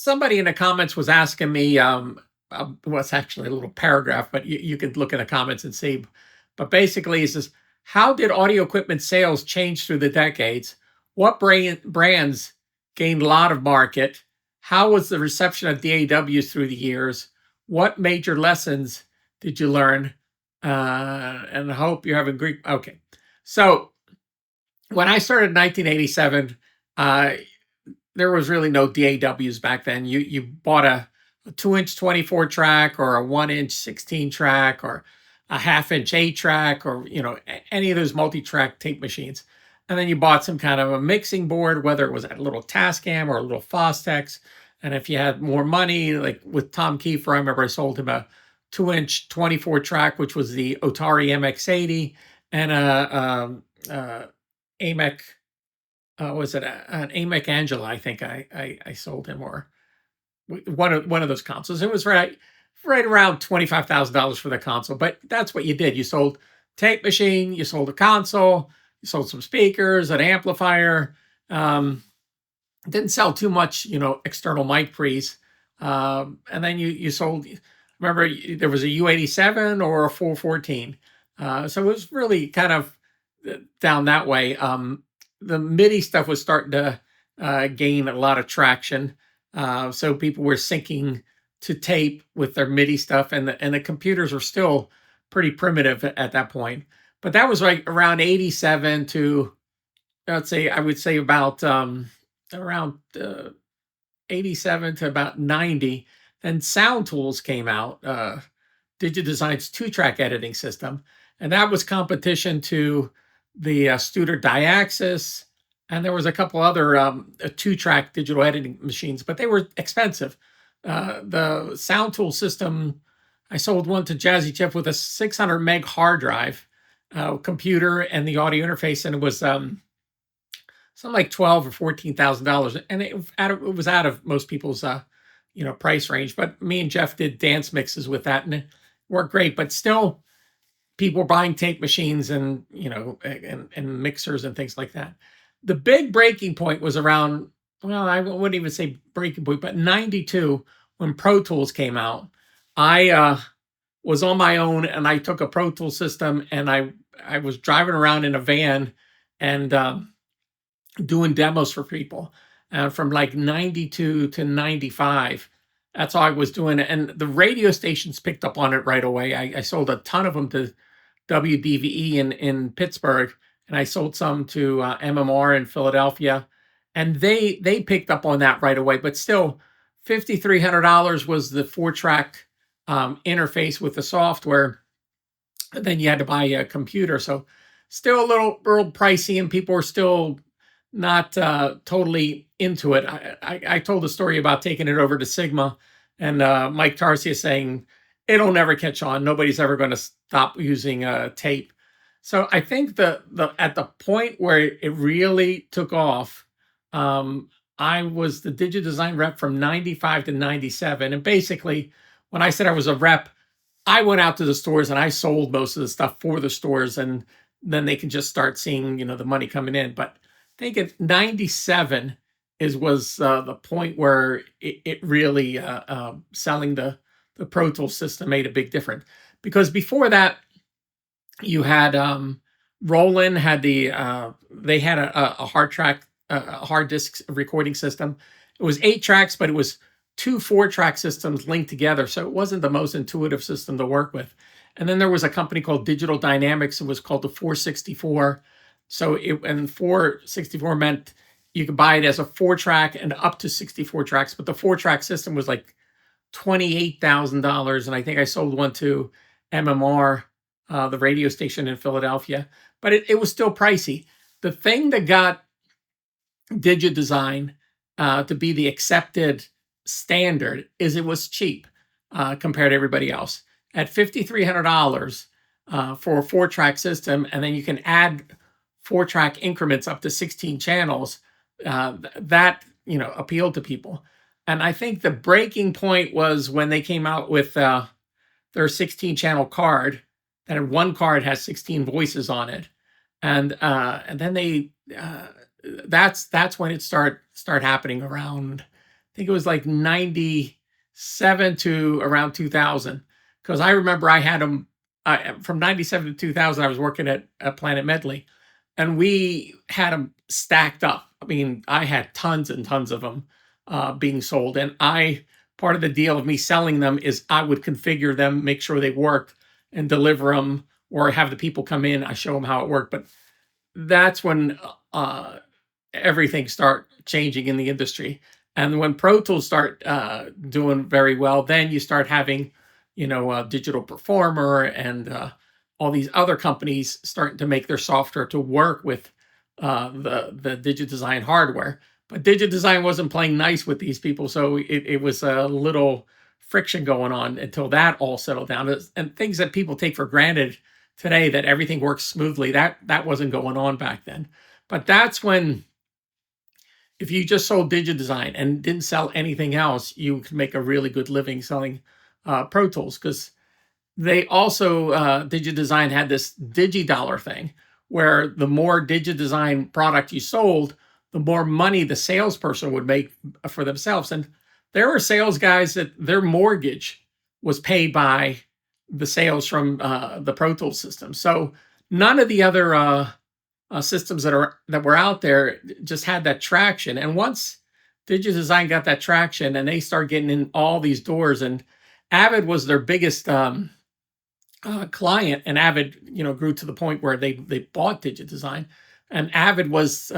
somebody in the comments was asking me, well, it's actually a little paragraph, but you could look in the comments and see. But basically, it says, how did audio equipment sales change through the decades? What brands gained a lot of market? How was the reception of DAWs through the years? What major lessons did you learn? And I hope you're having great. Okay. So when I started in 1987, there was really no DAWs back then. You bought a 2-inch 24 track or a 1-inch 16 track or a 1/2-inch 8 track or any of those multi-track tape machines. And then you bought some kind of a mixing board, whether it was a little Tascam or a little Fostex. And if you had more money, like with Tom Kiefer, I remember I sold him a 2-inch 24 track, which was the Otari MX80, and a AMEC, was it an AMEC Angela? I think I sold him, or one of those consoles. It was right around $25,000 for the console, but that's what you did. You sold tape machine, you sold a console, you sold some speakers, an amplifier. Didn't sell too much, external mic pre's. And then you sold. Remember, there was a U87 or a 414. So it was really kind of down that way. The MIDI stuff was starting to gain a lot of traction. So people were syncing to tape with their MIDI stuff, and the computers were still pretty primitive at that point. But that was like around 87 to, I would say about around 87 to about 90. Then Sound Tools came out, DigiDesign's 2-track editing system, and that was competition to the Studer Diaxis, and there was a couple other 2-track digital editing machines, but they were expensive. The Sound Tool system, I sold one to Jazzy Jeff with a 600 meg hard drive computer and the audio interface, and it was something like $12,000 or $14,000, and it was out of most people's price range. But me and Jeff did dance mixes with that, and it worked great. But still, people were buying tape machines and and mixers and things like that. The big breaking point was around, well, I wouldn't even say breaking point, but 92, when Pro Tools came out. I was on my own, and I took a Pro Tools system, and I was driving around in a van and doing demos for people from like 92 to 95. That's all I was doing. And the radio stations picked up on it right away. I sold a ton of them to WDVE in Pittsburgh, and I sold some to MMR in Philadelphia, and they picked up on that right away. But still, $5,300 was the 4-track interface with the software. And then you had to buy a computer, so still a little pricey, and people were still not totally into it. I told a story about taking it over to Sigma, and Mike Tarsia saying it'll never catch on. Nobody's ever going to stop using tape. So I think at the point where it really took off, I was the DigiDesign rep from 95 to 97. And basically, when I said I was a rep, I went out to the stores and I sold most of the stuff for the stores, and then they can just start seeing, the money coming in. But I think at 97 was the point where it really selling the Pro Tools system made a big difference. Because before that, you had Roland had they had a hard disk recording system. It was 8 tracks, but it was 2 4-track systems linked together, so it wasn't the most intuitive system to work with. And then there was a company called Digital Dynamics. It was called the 464. So 464 meant you could buy it as a 4-track and up to 64 tracks, but the 4-track system was like $28,000, and I think I sold one to MMR, the radio station in Philadelphia. But it was still pricey. The thing that got DigiDesign to be the accepted standard is it was cheap compared to everybody else. At $5,300 for a 4-track system, and then you can add 4-track increments up to 16 channels, that appealed to people. And I think the breaking point was when they came out with their 16-channel card, and one card has 16 voices on it, and then that's when it start happening around think it was like 97 to around 2000. Because I remember I had them from 97 to 2000. I was working at Planet Medley, and we had them stacked up. I mean, I had tons and tons of them being sold. And part of the deal of me selling them is I would configure them, make sure they worked, and deliver them, or have the people come in. I show them how it worked. But that's when everything start changing in the industry. And when Pro Tools start doing very well, then you start having, Digital Performer and all these other companies starting to make their software to work with the DigiDesign hardware. But DigiDesign wasn't playing nice with these people, so it was a little friction going on until that all settled down. And things that people take for granted today, that everything works smoothly, that wasn't going on back then. But that's when, if you just sold DigiDesign and didn't sell anything else, you could make a really good living selling Pro Tools, because they also, DigiDesign had this DigiDollar thing, where the more DigiDesign product you sold, the more money the salesperson would make for themselves. And there were sales guys that their mortgage was paid by the sales from the Pro Tools system. So none of the other systems that were out there just had that traction. And once DigiDesign got that traction and they started getting in all these doors, and Avid was their biggest client, and Avid, grew to the point where they bought DigiDesign, and Avid was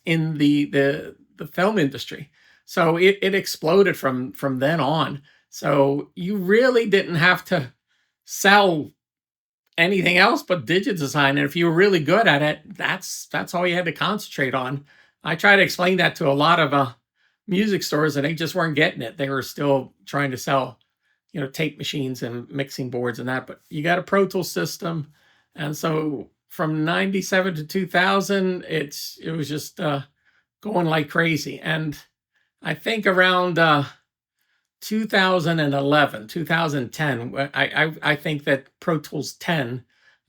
in the film industry, so it exploded from then on. So you really didn't have to sell anything else but DigiDesign, and if you were really good at it, that's all you had to concentrate on. I try to explain that to a lot of music stores, and they just weren't getting it. They were still trying to sell tape machines and mixing boards and that, but you got a Pro Tools system. And so from 97 to 2000, it was just going like crazy. And I think around 2011, 2010, I think that Pro Tools 10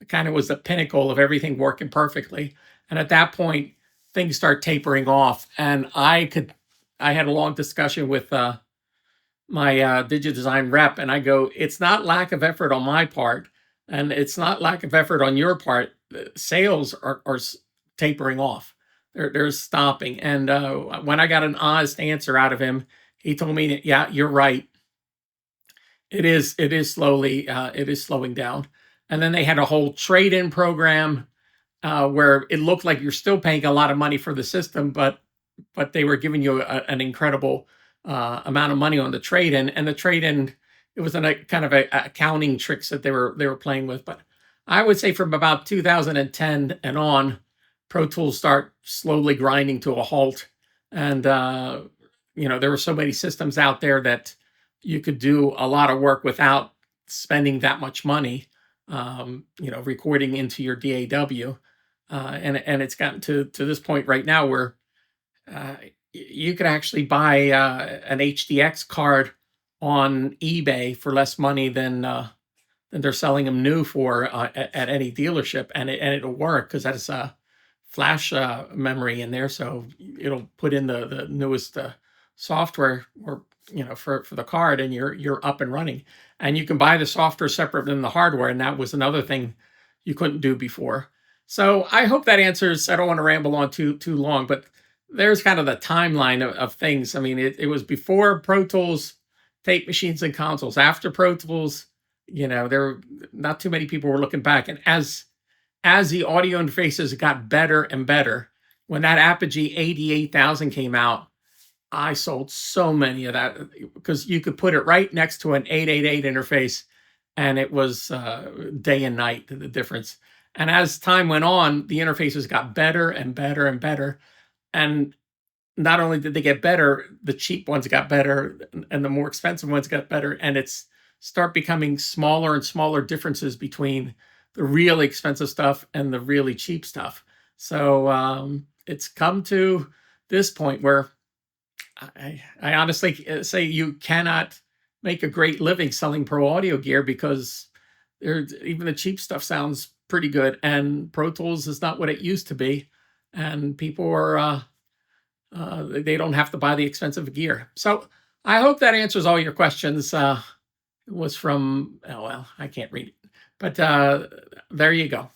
kind of was the pinnacle of everything working perfectly. And at that point, things start tapering off. And I had a long discussion with my DigiDesign rep, and I go, it's not lack of effort on my part, and it's not lack of effort on your part. Sales are tapering off. They're stopping. And when I got an honest answer out of him, he told me that, yeah, you're right. It is slowing down. And then they had a whole trade-in program where it looked like you're still paying a lot of money for the system, but they were giving you an incredible amount of money on the trade-in. And the trade-in, it was a kind of a accounting tricks that they were playing with. But I would say from about 2010 and on, Pro Tools start slowly grinding to a halt. And there were so many systems out there that you could do a lot of work without spending that much money, recording into your DAW. And it's gotten to this point right now where you could actually buy an HDX card on eBay for less money than they're selling them new for at any dealership, and it'll work because that's a flash memory in there, so it'll put in the newest software, or for the card, and you're up and running. And you can buy the software separate than the hardware, and that was another thing you couldn't do before. So I hope that answers. I don't want to ramble on too long, but there's kind of the timeline of things. I mean, it was before Pro Tools, tape machines and consoles. After Pro Tools, there were not too many people were looking back. And as the audio interfaces got better and better, when that Apogee 88,000 came out, I sold so many of that, because you could put it right next to an 888 interface, and it was day and night, the difference. And as time went on, the interfaces got better and better and better. And not only did they get better, the cheap ones got better, and the more expensive ones got better. And it's start becoming smaller and smaller differences between the really expensive stuff and the really cheap stuff. So it's come to this point where I honestly say you cannot make a great living selling pro audio gear, because even the cheap stuff sounds pretty good, and Pro Tools is not what it used to be. And people are They don't have to buy the expensive gear. So I hope that answers all your questions. It was from, oh, well, I can't read it. But there you go.